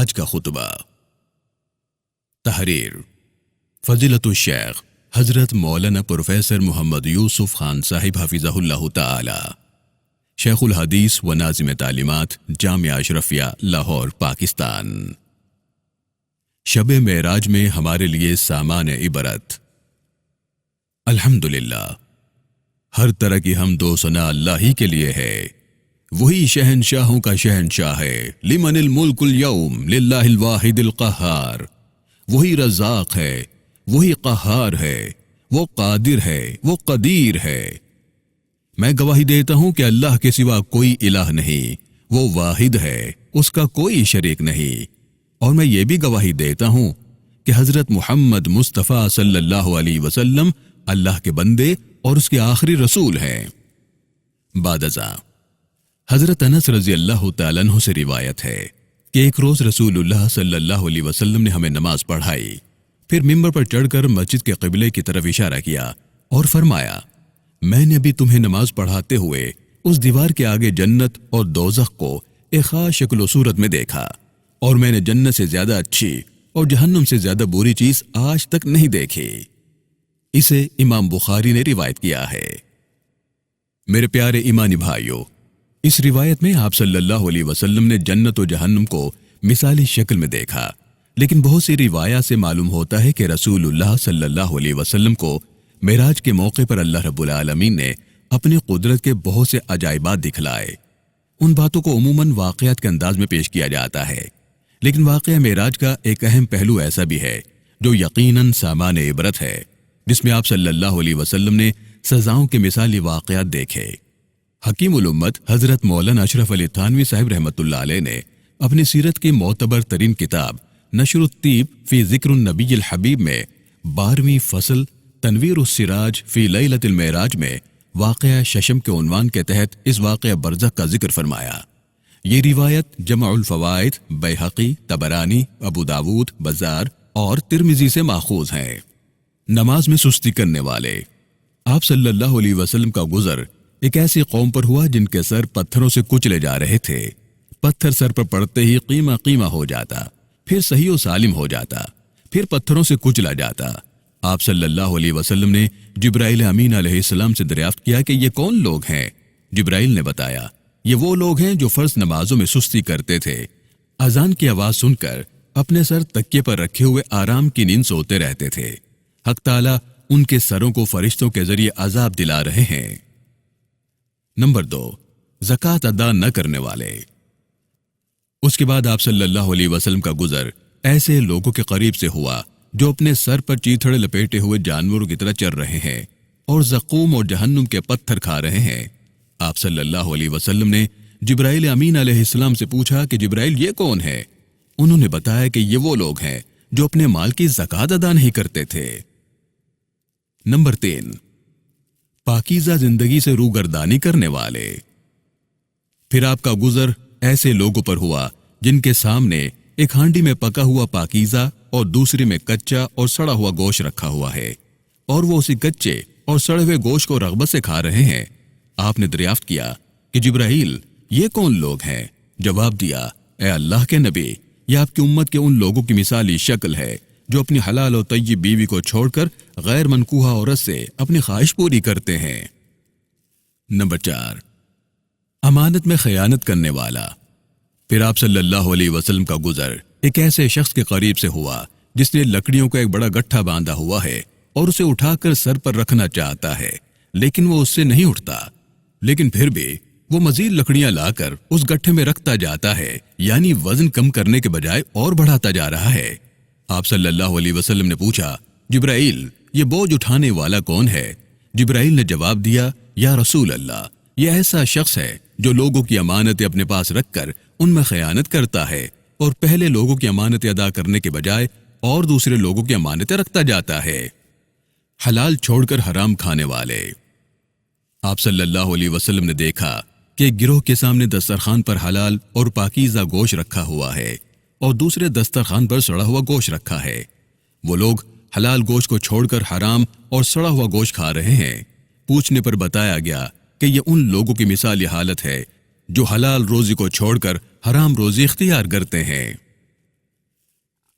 آج کا خطبہ۔ تحریر فضیلت الشیخ حضرت مولانا پروفیسر محمد یوسف خان صاحب حفظہ اللہ تعالی، شیخ الحدیث و ناظم تعلیمات جامعہ اشرفیہ لاہور پاکستان۔ شب معراج میں ہمارے لیے سامان عبرت۔ الحمدللہ، ہر طرح کی حمد و ثنا اللہ ہی کے لیے ہے، وہی شہنشاہوں کا شہنشاہ ہے۔ لمن الملک اليوم للہ الواحد القہار، وہی رزاق ہے، وہی قہار ہے، وہ قادر ہے، وہ قدیر ہے۔ میں گواہی دیتا ہوں کہ اللہ کے سوا کوئی الہ نہیں، وہ واحد ہے، اس کا کوئی شریک نہیں، اور میں یہ بھی گواہی دیتا ہوں کہ حضرت محمد مصطفیٰ صلی اللہ علیہ وسلم اللہ کے بندے اور اس کے آخری رسول ہیں۔ بعد ازاں حضرت انس رضی اللہ تعالیٰ عنہ سے روایت ہے کہ ایک روز رسول اللہ صلی اللہ علیہ وسلم نے ہمیں نماز پڑھائی، پھر ممبر پر چڑھ کر مسجد کے قبلے کی طرف اشارہ کیا اور فرمایا، میں نے ابھی تمہیں نماز پڑھاتے ہوئے اس دیوار کے آگے جنت اور دوزخ کو ایک خاص شکل و صورت میں دیکھا، اور میں نے جنت سے زیادہ اچھی اور جہنم سے زیادہ بری چیز آج تک نہیں دیکھی۔ اسے امام بخاری نے روایت کیا ہے۔ میرے پیارے ایمانی بھائیوں، اس روایت میں آپ صلی اللہ علیہ وسلم نے جنت و جہنم کو مثالی شکل میں دیکھا، لیکن بہت سی روایات سے معلوم ہوتا ہے کہ رسول اللہ صلی اللہ علیہ وسلم کو معراج کے موقع پر اللہ رب العالمین نے اپنی قدرت کے بہت سے عجائبات دکھلائے۔ ان باتوں کو عموماً واقعات کے انداز میں پیش کیا جاتا ہے، لیکن واقعہ معراج کا ایک اہم پہلو ایسا بھی ہے جو یقیناً سامان عبرت ہے، جس میں آپ صلی اللہ علیہ وسلم نے سزاؤں کے مثالی واقعات دیکھے۔ حکیم الامت حضرت مولانا اشرف علی تھانوی صاحب رحمۃ اللہ علیہ نے اپنی سیرت کی معتبر ترین کتاب نشر الطیب فی ذکر النبی الحبیب میں 12ویں فصل تنویر السراج فی لیلۃ المعراج میں واقعہ ششم کے عنوان کے تحت اس واقعہ برزخ کا ذکر فرمایا۔ یہ روایت جمع الفوائد بیہقی، طبرانی، ابو داود، بزار اور ترمذی سے ماخوذ ہیں۔ نماز میں سستی کرنے والے۔ آپ صلی اللہ علیہ وسلم کا گزر ایک ایسی قوم پر ہوا جن کے سر پتھروں سے کچلے جا رہے تھے۔ پتھر سر پر پڑتے ہی قیمہ قیمہ ہو جاتا، پھر صحیح و سالم ہو جاتا، پھر پتھروں سے کچلا جاتا۔ آپ صلی اللہ علیہ وسلم نے جبرائیل امین علیہ السلام سے دریافت کیا کہ یہ کون لوگ ہیں؟ جبرائیل نے بتایا، یہ وہ لوگ ہیں جو فرض نمازوں میں سستی کرتے تھے، اذان کی آواز سن کر اپنے سر تکیے پر رکھے ہوئے آرام کی نیند سوتے رہتے تھے۔ حق تعالیٰ ان کے سروں کو فرشتوں کے ذریعے عذاب دلا رہے ہیں۔ نمبر 2، زکوٰۃ ادا نہ کرنے والے۔ اس کے بعد آپ صلی اللہ علیہ وسلم کا گزر ایسے لوگوں کے قریب سے ہوا جو اپنے سر پر چیتھڑے لپیٹے ہوئے جانوروں کی طرح چر رہے ہیں اور زقوم اور جہنم کے پتھر کھا رہے ہیں۔ آپ صلی اللہ علیہ وسلم نے جبرائیل امین علیہ السلام سے پوچھا کہ جبرائیل یہ کون ہے؟ انہوں نے بتایا کہ یہ وہ لوگ ہیں جو اپنے مال کی زکوٰۃ ادا نہیں کرتے تھے۔ نمبر 3، پاکیزہ زندگی سے روگردانی کرنے والے۔ پھر آپ کا گزر ایسے لوگوں پر ہوا جن کے سامنے ایک ہانڈی میں پکا ہوا پاکیزہ اور دوسری میں کچا اور سڑا ہوا گوشت رکھا ہوا ہے، اور وہ اسی کچے اور سڑے ہوئے گوشت کو رغبت سے کھا رہے ہیں۔ آپ نے دریافت کیا کہ جبرائیل یہ کون لوگ ہیں؟ جواب دیا، اے اللہ کے نبی، یہ آپ کی امت کے ان لوگوں کی مثالی شکل ہے جو اپنی حلال و طیب بیوی کو چھوڑ کر غیر منکوحہ عورت سے اپنی خواہش پوری کرتے ہیں۔ نمبر 4، امانت میں خیانت کرنے والا۔ پھر آپ صلی اللہ علیہ وسلم کا گزر ایک ایسے شخص کے قریب سے ہوا جس نے لکڑیوں کا ایک بڑا گٹھا باندھا ہوا ہے اور اسے اٹھا کر سر پر رکھنا چاہتا ہے، لیکن وہ اس سے نہیں اٹھتا، لیکن پھر بھی وہ مزید لکڑیاں لا کر اس گٹھے میں رکھتا جاتا ہے، یعنی وزن کم کرنے کے بجائے اور بڑھاتا جا رہا ہے۔ آپ صلی اللہ علیہ وسلم نے پوچھا، جبرائیل یہ بوجھ اٹھانے والا کون ہے؟ جبرائیل نے جواب دیا، یا رسول اللہ، یہ ایسا شخص ہے جو لوگوں کی امانتیں اپنے پاس رکھ کر ان میں خیانت کرتا ہے اور پہلے لوگوں کی امانتیں ادا کرنے کے بجائے اور دوسرے لوگوں کی امانتیں رکھتا جاتا ہے۔ حلال چھوڑ کر حرام کھانے والے۔ آپ صلی اللہ علیہ وسلم نے دیکھا کہ ایک گروہ کے سامنے دسترخوان پر حلال اور پاکیزہ گوشت رکھا ہوا ہے اور دوسرے دسترخوان پر سڑا ہوا گوشت رکھا ہے۔ وہ لوگ حلال گوشت کو چھوڑ کر حرام اور سڑا ہوا گوشت کھا رہے ہیں۔ پوچھنے پر بتایا گیا کہ یہ ان لوگوں کی مثالی حالت ہے جو حلال روزی کو چھوڑ کر حرام روزی اختیار کرتے ہیں۔